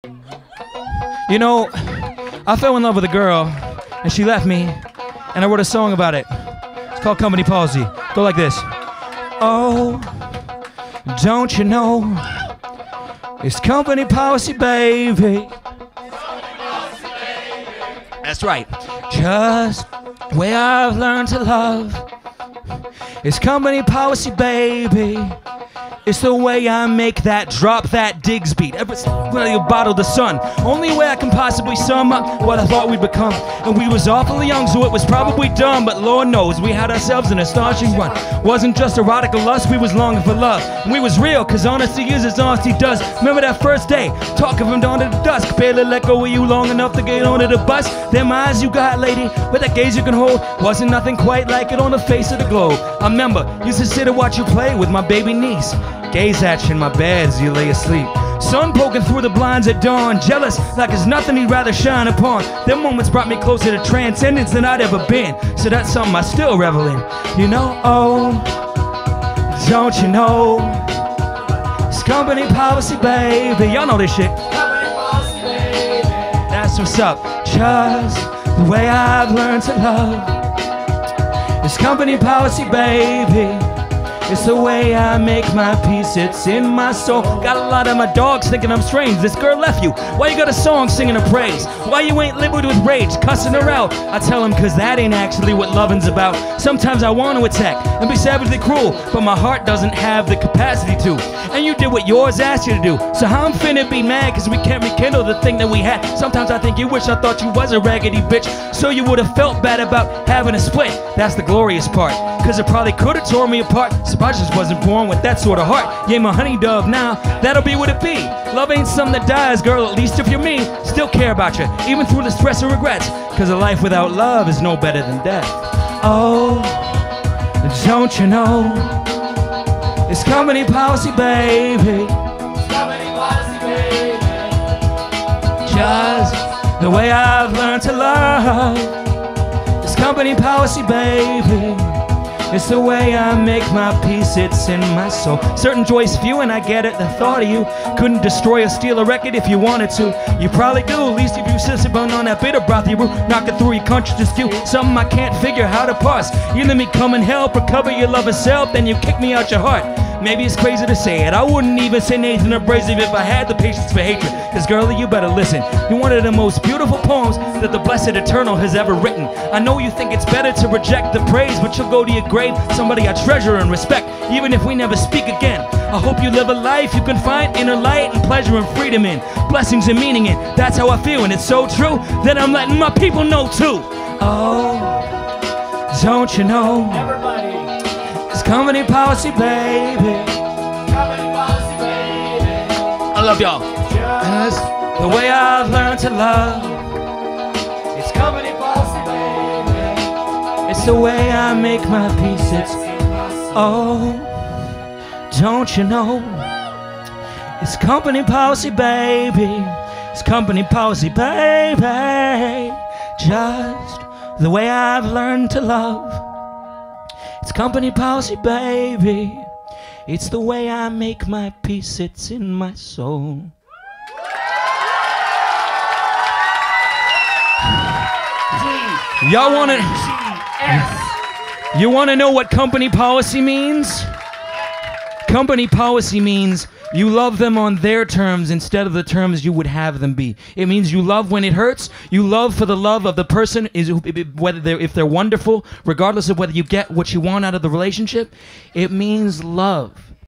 You know, I fell in love with a girl, and she left me, and I wrote a song about it. It's called Company Policy. Go like this. Oh, don't you know, it's company policy, baby. That's right. Just the way I've learned to love. It's company policy, baby. It's the way I make that drop that digs beat. Every time you bottle the sun. Only way I can possibly sum up what I thought we'd become. And we was awfully young, so it was probably dumb. But Lord knows, we had ourselves an astonishing run. Wasn't just erotic or lust, we was longing for love. And we was real, cause honesty is as honesty does. Remember that first day, talking from dawn to the dusk. Barely let go of you long enough to get onto the bus. Them eyes you got, lady, with that gaze you can hold. Wasn't nothing quite like it on the face of the globe. I remember, used to sit and watch you play with my baby niece. Gaze at you in my bed as you lay asleep. Sun poking through the blinds at dawn. Jealous like there's nothing he'd rather shine upon. Them moments brought me closer to transcendence than I'd ever been. So that's something I still revel in. You know, oh, don't you know, it's company policy, baby. Y'all know this shit. Company policy, baby. That's what's up. Just the way I've learned to love. It's company policy, baby. It's the way I make my peace, it's in my soul. Got a lot of my dogs thinking I'm strange. This girl left you. Why you got a song singing her praise? Why you ain't livid with rage, cussing her out? I tell him cause that ain't actually what loving's about. Sometimes I want to attack and be savagely cruel, but my heart doesn't have the capacity to. And you did what yours asked you to do. So how I'm finna be mad cause we can't rekindle the thing that we had? Sometimes I think you wish I thought you was a raggedy bitch, so you would've felt bad about having a split. That's the glorious part, cause it probably could've torn me apart. So I just wasn't born with that sort of heart. Yeah, my honey dove now, that'll be what it be. Love ain't something that dies, girl, at least if you're me. Still care about you, even through the stress and regrets. Cause a life without love is no better than death. Oh, don't you know, it's company policy, baby. It's company policy, baby. Just the way I've learned to love. It's company policy, baby. It's the way I make my peace, it's in my soul. Certain joys few, and I get it, the thought of you couldn't destroy or steal a record if you wanted to. You probably do, at least if you sit bun on that bitter broth you brew. Knock it through your conscious stew, something I can't figure how to parse. You let me come and help recover your love itself, then you kick me out your heart. Maybe it's crazy to say it, I wouldn't even say anything abrasive if I had the patience for hatred. Cause girlie, you better listen. You're one of the most beautiful poems that the blessed eternal has ever written. I know you think it's better to reject the praise, but you'll go to your grave somebody I treasure and respect, even if we never speak again. I hope you live a life you can find inner light and pleasure and freedom in, blessings and meaning in. That's how I feel, and it's so true that I'm letting my people know too. Oh, don't you know, everybody, it's company policy, baby. Company policy, baby. I love y'all. Just the way I've learned to love. It's company policy, baby. It's the way I make my peace. It's oh, don't you know, it's company policy, baby. It's company policy, baby. Just the way I've learned to love. It's company policy, baby. It's the way I make my peace, it's in my soul. Y'all wanna... You wanna know what company policy means? Company policy means you love them on their terms instead of the terms you would have them be. It means you love when it hurts. You love for the love of the person, if they're wonderful, regardless of whether you get what you want out of the relationship. It means love.